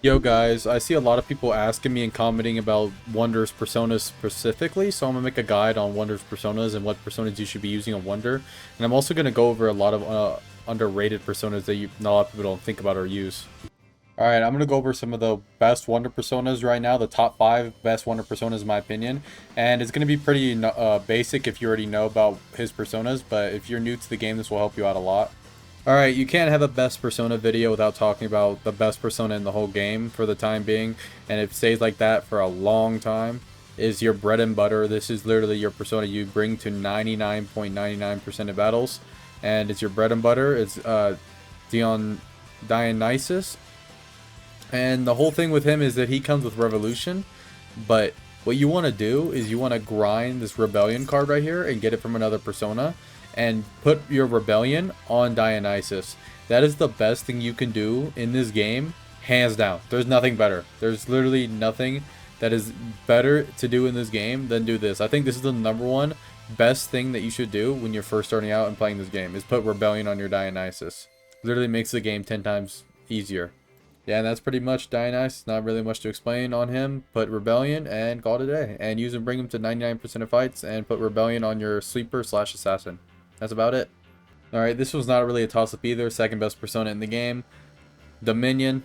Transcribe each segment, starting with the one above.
Yo guys, I see a lot of people asking me and commenting about Wonder's personas specifically, so I'm gonna make a guide on Wonder's personas and what personas you should be using on Wonder. And I'm also gonna go over a lot of underrated personas that not a lot of people don't think about or use. Alright, I'm gonna go over some of the best Wonder personas right now, the top 5 best Wonder personas in my opinion. And it's gonna be pretty basic if you already know about his personas, but if you're new to the game, this will help you out a lot. Alright, you can't have a best persona video without talking about the best persona in the whole game for the time being, and it stays like that for a long time. Is your bread and butter. This is literally your persona you bring to 99.99% of battles, and it's your bread and butter. It's Dionysus, and the whole thing with him is that he comes with Revolution, but what you want to do is you want to grind this Rebellion card right here and get it from another persona and put your Rebellion on Dionysus. That is the best thing you can do in this game, hands down. There's nothing better. There's literally nothing that is better to do in this game than do this. I think this is the #1 best thing that you should do when you're first starting out and playing this game, is put Rebellion on your Dionysus. Literally makes the game 10 times easier. Yeah, and that's pretty much Dionysus. Not really much to explain on him. Put Rebellion and call it a day. And use and bring him to 99% of fights and put Rebellion on your sleeper/assassin. That's about it. Alright, this was not really a toss-up either. Second best persona in the game. Dominion.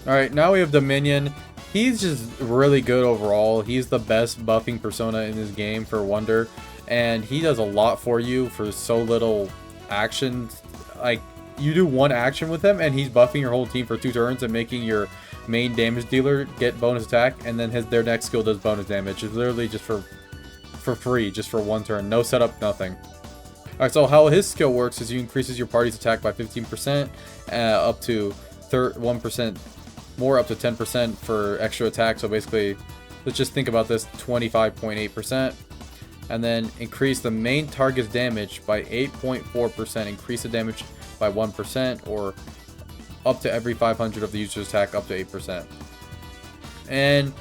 Alright, now we have Dominion. He's just really good overall. He's the best buffing persona in this game for Wonder. And he does a lot for you for so little action. Like, you do one action with him and he's buffing your whole team for 2 turns and making your main damage dealer get bonus attack, and then their next skill does bonus damage. It's literally just for free, just for 1 turn. No setup, nothing. Alright, so how his skill works is he increases your party's attack by 15%, up to 1% more, up to 10% for extra attack. So basically, let's just think about this, 25.8%. And then increase the main target's damage by 8.4%. Increase the damage by 1%, or up to every 500 of the user's attack, up to 8%. And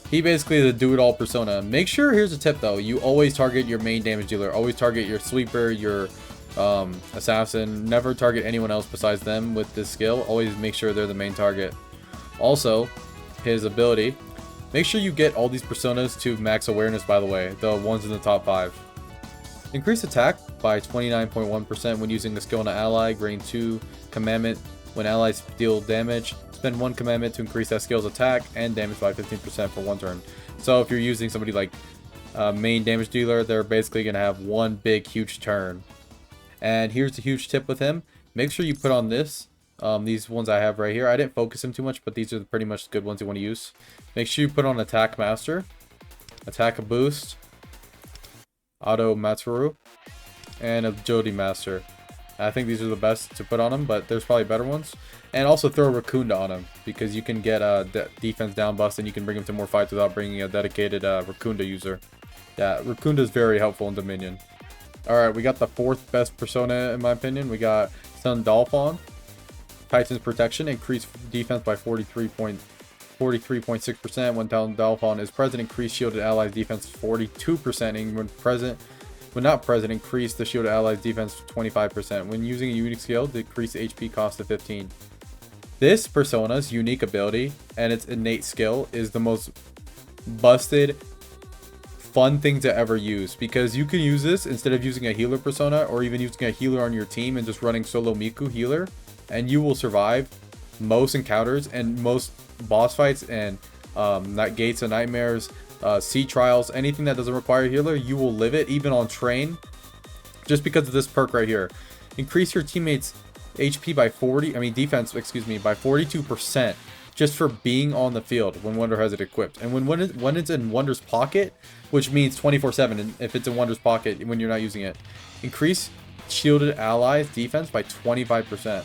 he basically is a do-it-all persona. Make sure, here's a tip though, you always target your main damage dealer. Always target your sweeper, your assassin. Never target anyone else besides them with this skill. Always make sure they're the main target. Also, his ability. Make sure you get all these personas to max awareness, by the way. The ones in the top 5. Increase attack by 29.1% when using the skill on an ally. Gain 2 commandment when allies deal damage. Spend 1 commandment to increase that skill's attack and damage by 15% for 1 turn. So if you're using somebody like main damage dealer, they're basically going to have one big huge turn. And here's a huge tip with him. Make sure you put on this. These ones I have right here. I didn't focus him too much, but these are pretty much good ones you want to use. Make sure you put on Attack Master, Attack Boost, Auto Matsuru, and Agility Master. I think these are the best to put on him, but there's probably better ones. And also throw Raccoonda on him, because you can get a defense down bust and you can bring him to more fights without bringing a dedicated Raccoonda user. Yeah, Raccoonda is very helpful in Dominion. Alright, we got the 4th best persona in my opinion. We got Sun Dolphin. Titan's Protection, increase defense by 43.6%. When Dolphin is present, increase shielded allies defense 42%, and when not present, increase the shielded allies defense 25%. When using a unique skill, decrease HP cost to 15. This persona's unique ability and its innate skill is the most busted, fun thing to ever use, because you can use this instead of using a healer persona or even using a healer on your team and just running solo Miku healer, and you will survive most encounters and most boss fights and gates of nightmares, sea trials, anything that doesn't require a healer. You will live it even on train, just because of this perk right here. Increase your teammates HP by defense, by 42%, just for being on the field when Wonder has it equipped. And when it's in Wonder's pocket, which means 24/7 if it's in Wonder's pocket when you're not using it. Increase shielded allies defense by 25%.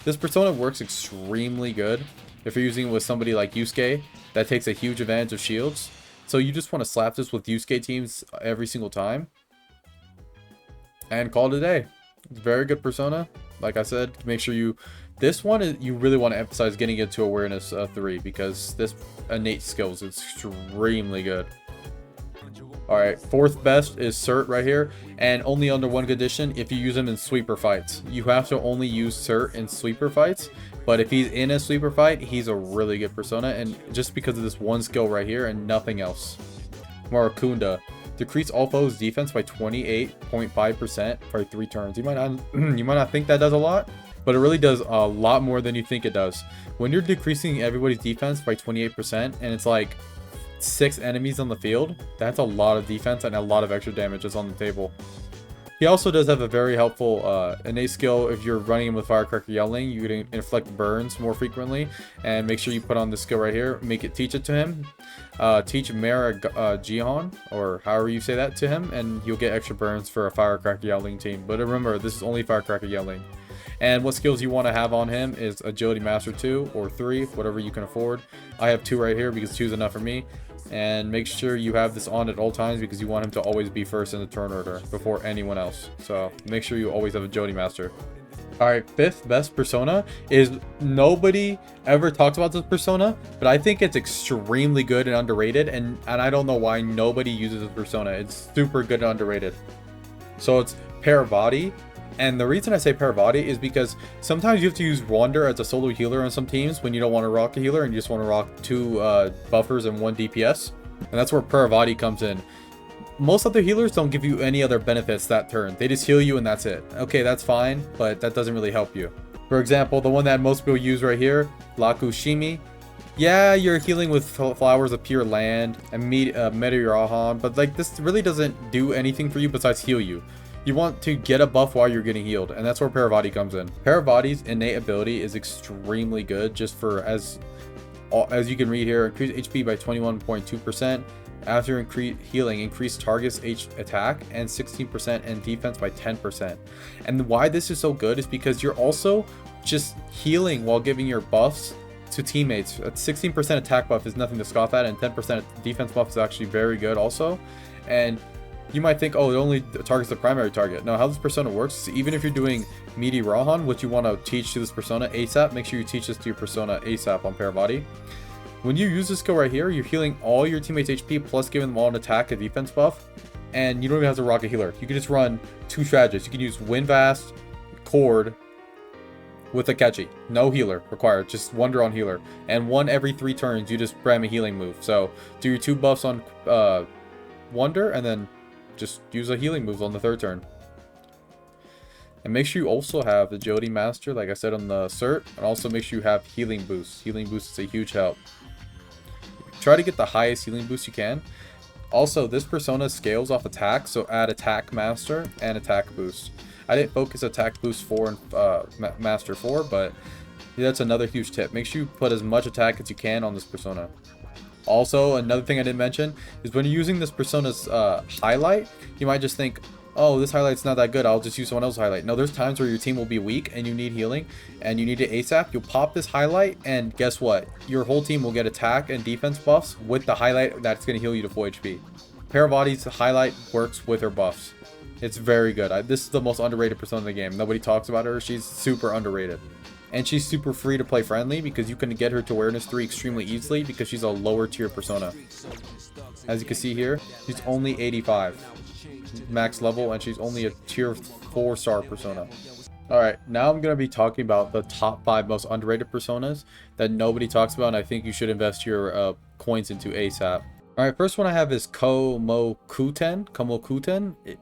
This persona works extremely good if you're using it with somebody like Yusuke that takes a huge advantage of shields. So you just want to slap this with Yusuke teams every single time and call it a day. It's a very good persona. Like I said, make sure you really want to emphasize getting it to awareness 3, because this innate skills is extremely good. Alright, 4th best is Cert right here, and only under one condition: if you use him in sweeper fights. You have to only use Cert in sweeper fights, But if he's in a sweeper fight, he's a really good persona, and just because of this one skill right here and nothing else. Marakunda. Decrease all foes' defense by 28.5% for 3 turns. You might not think that does a lot, but it really does a lot more than you think it does. When you're decreasing everybody's defense by 28% and it's like 6 enemies on the field, that's a lot of defense and a lot of extra damage that's on the table. He also does have a very helpful innate skill. If you're running him with Firecracker Yelling, you can inflict burns more frequently. And make sure you put on this skill right here. Teach it to him. Teach Mara Jihan, or however you say that, to him, and you'll get extra burns for a Firecracker Yelling team. But remember, this is only Firecracker Yelling. And what skills you want to have on him is Agility Master 2 or 3, whatever you can afford. I have 2 right here because 2 is enough for me. And make sure you have this on at all times because you want him to always be first in the turn order before anyone else. So make sure you always have Agility Master. Alright, 5th best persona is, nobody ever talks about this persona, but I think it's extremely good and underrated, and I don't know why nobody uses this persona. It's super good and underrated. So it's Parvati. And the reason I say Parvati is because sometimes you have to use Wander as a solo healer on some teams when you don't want to rock a healer and you just want to rock 2 buffers and 1 DPS. And that's where Parvati comes in. Most other healers don't give you any other benefits that turn. They just heal you and that's it. Okay, that's fine, but that doesn't really help you. For example, the one that most people use right here, Lakushimi. Yeah, you're healing with Flowers of Pure Land and Meteorahan, but like this really doesn't do anything for you besides heal you. You want to get a buff while you're getting healed, and that's where Parvati comes in. Parvati's innate ability is extremely good, just for as you can read here, increase HP by 21.2%. After healing, increase target's attack and 16% and defense by 10%. And why this is so good is because you're also just healing while giving your buffs to teammates. A 16% attack buff is nothing to scoff at, and 10% defense buff is actually very good also. And you might think, oh, it only targets the primary target. No, how this persona works is even if you're doing Meaty Rahan, which you want to teach to this persona ASAP, make sure you teach this to your persona ASAP on Parvati. When you use this skill right here, you're healing all your teammates' HP plus giving them all an attack and defense buff. And you don't even have to rock a healer. You can just run 2 strategies. You can use Windvast, Cord, with a Catchy. No healer required, just Wonder on healer. And 1 every 3 turns, you just ram a healing move. So do your 2 buffs on Wonder, and then just use a healing move on the 3rd turn. And make sure you also have Agility Master, like I said on the cert, and also make sure you have Healing Boost. Healing Boost is a huge help. Try to get the highest healing boost you can. Also, this persona scales off attack, so add Attack Master and Attack Boost. I didn't focus Attack Boost 4 and Master 4, but that's another huge tip. Make sure you put as much attack as you can on this persona. Also, another thing I didn't mention is when you're using this persona's highlight, you might just think, oh, this highlight's not that good, I'll just use someone else's highlight. No, there's times where your team will be weak and you need healing and you need it ASAP. You'll pop this highlight and guess what? Your whole team will get attack and defense buffs with the highlight that's going to heal you to full HP. Parvati's highlight works with her buffs. It's very good. This is the most underrated persona in the game. Nobody talks about her. She's super underrated. And she's super free to play friendly because you can get her to awareness 3 extremely easily because she's a lower tier persona. As you can see here, she's only 85 max level and she's only a tier 4-star persona. Alright, now I'm going to be talking about the top 5 most underrated personas that nobody talks about and I think you should invest your coins into ASAP. Alright, first one I have is Komokuten.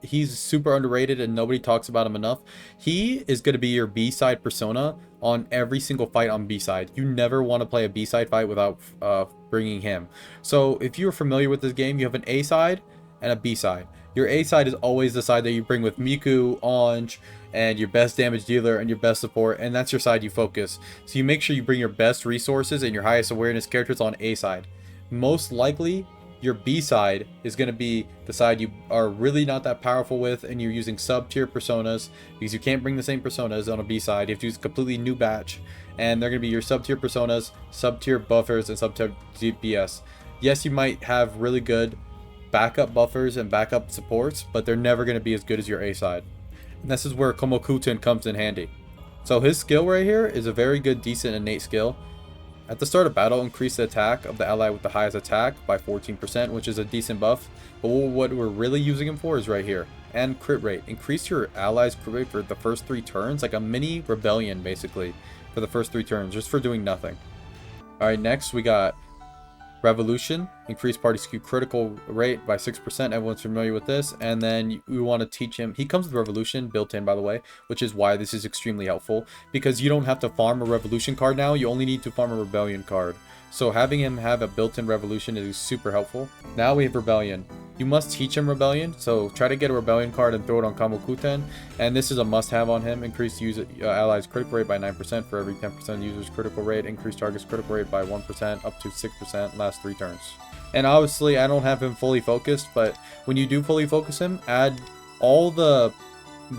He's super underrated and nobody talks about him enough. He is going to be your B-side persona on every single fight on B-side. You never want to play a B-side fight without bringing him. So if you're familiar with this game, you have an A-side and a B-side. Your A-side is always the side that you bring with Miku, Anj, and your best damage dealer and your best support, and that's your side you focus. So you make sure you bring your best resources and your highest awareness characters on A-side. Most likely, your B-side is going to be the side you are really not that powerful with and you're using sub-tier personas because you can't bring the same personas on a B-side. You have to use a completely new batch and they're going to be your sub-tier personas, sub-tier buffers, and sub-tier DPS. Yes, you might have really good backup buffers and backup supports, but they're never going to be as good as your A-side. And this is where Komokuten comes in handy. So his skill right here is a very good, decent, innate skill. At the start of battle, increase the attack of the ally with the highest attack by 14%, which is a decent buff. But what we're really using him for is right here. And crit rate. Increase your ally's crit rate for the first 3 turns, like a mini rebellion basically, for the first 3 turns, just for doing nothing. Alright, next we got Revolution, increase party skew critical rate by 6%. Everyone's familiar with this. And then we want to teach him. He comes with Revolution built in, by the way, which is why this is extremely helpful, because you don't have to farm a Revolution card now. You only need to farm a Rebellion card. So having him have a built-in Revolution is super helpful. Now we have Rebellion. You must teach him Rebellion, so try to get a Rebellion card and throw it on Kamokuten. And this is a must-have on him. Increase user allies critical rate by 9% for every 10% user's critical rate. Increase target's critical rate by 1% up to 6% last 3 turns. And obviously, I don't have him fully focused, but when you do fully focus him, add all the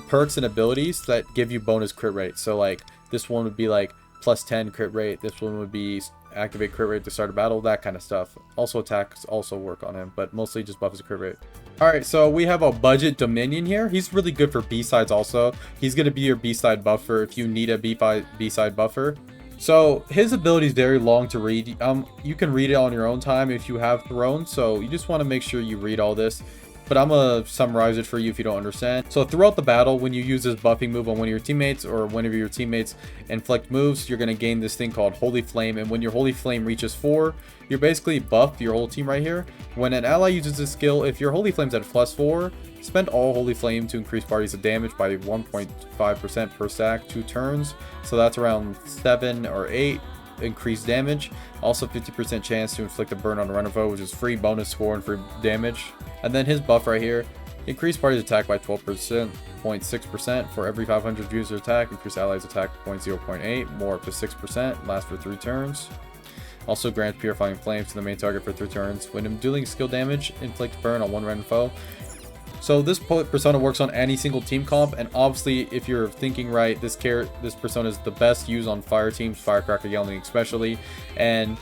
perks and abilities that give you bonus crit rate. So like this one would be like plus 10 crit rate. This one would be activate crit rate to start a battle, that kind of stuff. Also attacks also work on him, but mostly just buff his crit rate. Alright, so we have a budget Dominion here. He's really good for B-sides also. He's going to be your B-side buffer if you need a B-side buffer. So his ability is very long to read. You can read it on your own time if you have Throne, so you just want to make sure you read all this. But I'm going to summarize it for you if you don't understand. So throughout the battle, when you use this buffing move on one of your teammates, or whenever your teammates inflict moves, you're going to gain this thing called Holy Flame. And when your Holy Flame reaches 4, you're basically buffed your whole team right here. When an ally uses this skill, if your Holy Flame's at +4, spend all Holy Flame to increase parties of damage by 1.5% per stack, 2 turns. So that's around 7 or 8 increased damage. Also 50% chance to inflict a burn on a Renova, which is free bonus score and free damage. And then his buff right here, increase party's attack by 12.6% for every 500 user attack. Increase allies attack 0.8, more up to 6%, last for 3 turns. Also grants purifying flames to the main target for 3 turns. When dealing skill damage, inflict burn on one random foe. So this persona works on any single team comp, and obviously if you're thinking right, this persona is the best used on fire teams, Firecracker Yelling especially, and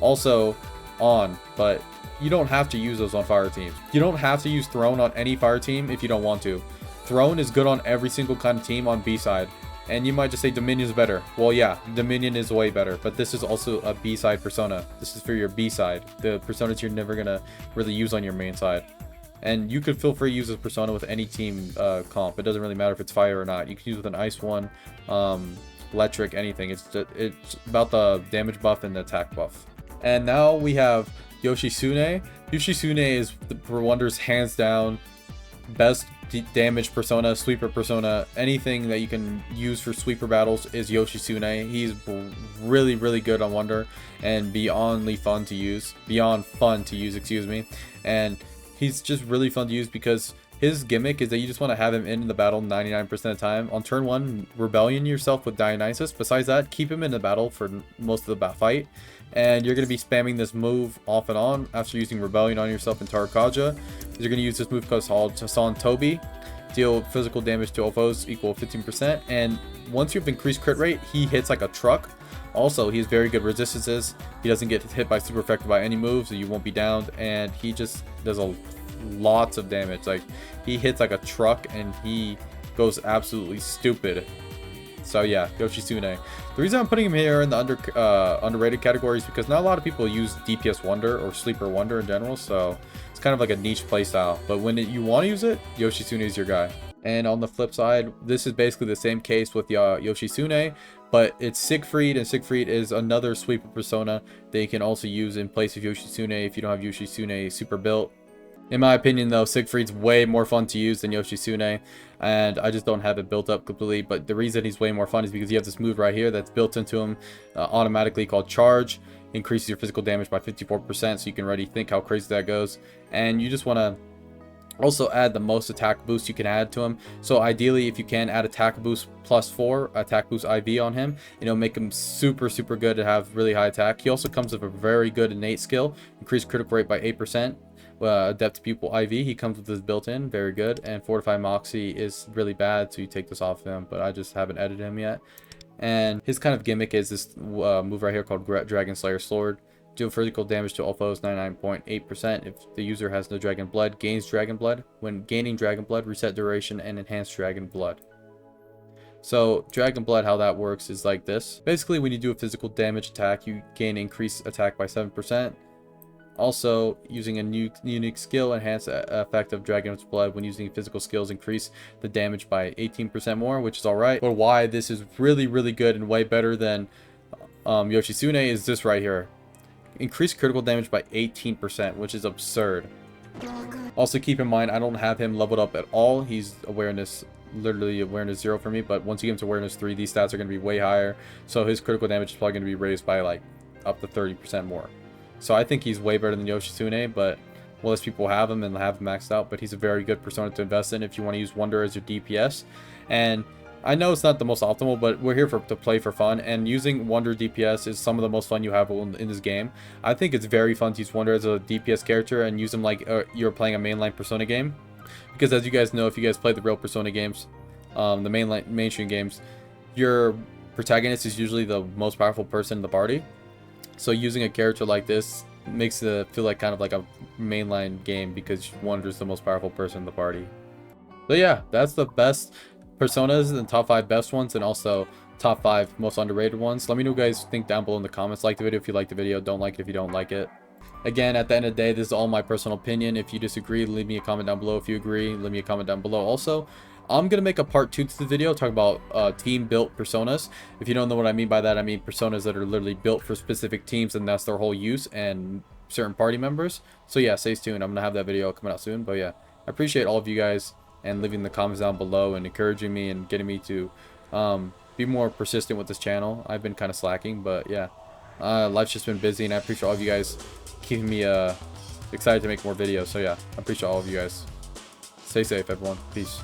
also on, but you don't have to use those on fire teams. You don't have to use Throne on any fire team if you don't want to. Throne is good on every single kind of team on B-side. And you might just say Dominion is better. Well, yeah, Dominion is way better, but this is also a B-side persona. This is for your B-side, the personas you're never gonna really use on your main side. And you could feel free to use this persona with any team comp. It doesn't really matter if it's fire or not. You can use it with an ice one, electric, anything. It's about the damage buff and the attack buff. And now we have Yoshitsune. Yoshitsune is, for Wonders, hands down best damage persona, sweeper persona. Anything that you can use for sweeper battles is Yoshitsune. He's really, really good on Wonder and beyondly fun to use. Beyond fun to use, excuse me. And he's just really fun to use because his gimmick is that you just want to have him in the battle 99% of the time. On turn 1, Rebellion yourself with Dionysus. Besides that, keep him in the battle for most of the fight. And you're going to be spamming this move off and on after using Rebellion on yourself in Tarakaja. You're going to use this move called Hasan Tobi. Deal physical damage to all foes equal 15%. And once you've increased crit rate, he hits like a truck. Also, he has very good resistances. He doesn't get hit by super effective by any moves, so you won't be downed. And he just does lots of damage. Like, he hits like a truck and he goes absolutely stupid. So yeah, Yoshitsune. The reason I'm putting him here in the underrated category is because not a lot of people use DPS Wonder or Sleeper Wonder in general, so it's kind of like a niche playstyle. But when you want to use it, Yoshitsune is your guy. And on the flip side, this is basically the same case with Yoshitsune, but it's Siegfried, and Siegfried is another sweeper persona that you can also use in place of Yoshitsune if you don't have Yoshitsune super built. In my opinion though, Siegfried's way more fun to use than Yoshitsune, and I just don't have it built up completely. But the reason he's way more fun is because you have this move right here that's built into him automatically called Charge. Increases your physical damage by 54%, so you can already think how crazy that goes. And you just want to also add the most attack boost you can add to him. So ideally, if you can add attack boost +4, attack boost IV on him, it'll make him super good to have really high attack. He also comes with a very good innate skill, increased critical rate by 8%. Adept Pupil IV, he comes with this built-in, very good. And Fortify Moxie is really bad, so you take this off him, but I just haven't edited him yet. And his kind of gimmick is this move right here called Dragon Slayer Sword. Deal physical damage to all foes 99.8%. If the user has no Dragon Blood, gains Dragon Blood. When gaining Dragon Blood, reset duration and enhance Dragon Blood. So Dragon Blood, how that works is like this. Basically, when you do a physical damage attack, you gain increased attack by 7%. Also, using a new unique skill, enhance effect of Dragon's Blood when using physical skills, increase the damage by 18% more, which is alright. But why this is really, really good and way better than Yoshitsune is this right here. Increase critical damage by 18%, which is absurd. Also, keep in mind, I don't have him leveled up at all. He's awareness, literally awareness 0 for me. But once you get him to awareness 3, these stats are going to be way higher. So his critical damage is probably going to be raised by like up to 30% more. So I think he's way better than Yoshitsune, but less people have him and have him maxed out. But he's a very good persona to invest in if you want to use Wonder as your DPS. And I know it's not the most optimal, but we're here to play for fun. And using Wonder DPS is some of the most fun you have in this game. I think it's very fun to use Wonder as a DPS character and use him like you're playing a mainline Persona game. Because as you guys know, if you guys play the real Persona games, the mainstream games, your protagonist is usually the most powerful person in the party. So using a character like this makes it feel like kind of like a mainline game because Wonder is the most powerful person in the party. So yeah, that's the best personas and top 5 best ones, and also top 5 most underrated ones. Let me know what you guys think down below in the comments. Like the video if you like the video, don't like it if you don't like it. Again, at the end of the day, this is all my personal opinion. If you disagree, leave me a comment down below. If you agree, leave me a comment down below. Also, I'm gonna make a part 2 to the video talking about team built personas. If you don't know what I mean by that, I mean personas that are literally built for specific teams and that's their whole use and certain party members. So yeah, stay tuned. I'm gonna have that video coming out soon. But yeah, I appreciate all of you guys and leaving the comments down below and encouraging me and getting me to be more persistent with this channel. I've been kind of slacking, but yeah, life's just been busy, and I appreciate all of you guys keeping me excited to make more videos. So yeah, I appreciate all of you guys. Stay safe, everyone. Peace.